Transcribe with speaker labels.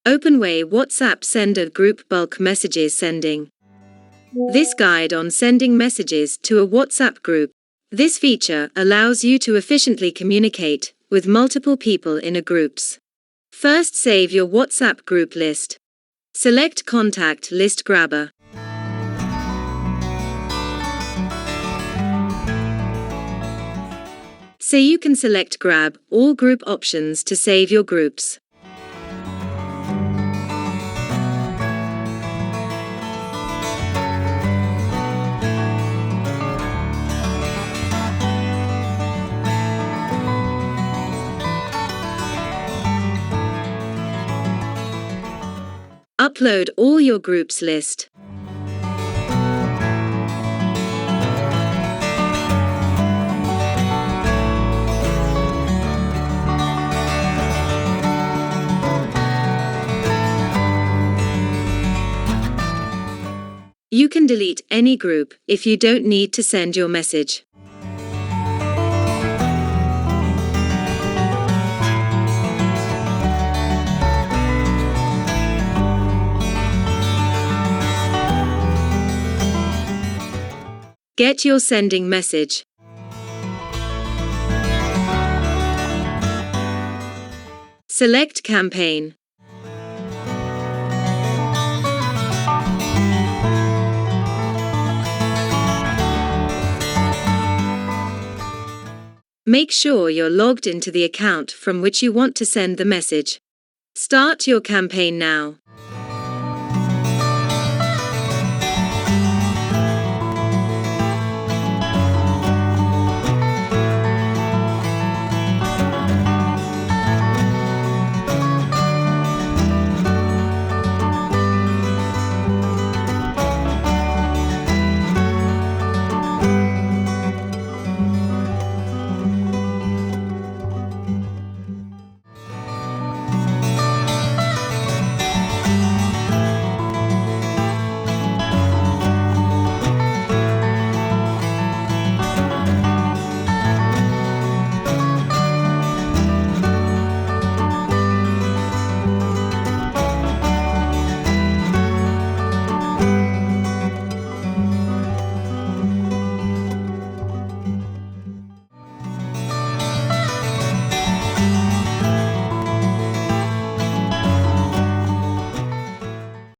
Speaker 1: Openway WhatsApp Sender Group Bulk Messages Sending. This guide on sending messages to a WhatsApp group. This feature allows you to efficiently communicate with multiple people in a groups. First, save your WhatsApp group list. Select Contact List Grabber. So you can select Grab all group options to save your groups. Upload all your groups list. You can delete any group if you don't need to send your message. Get your sending message. Select Campaign. Make sure you're logged into the account from which you want to send the message. Start your campaign now.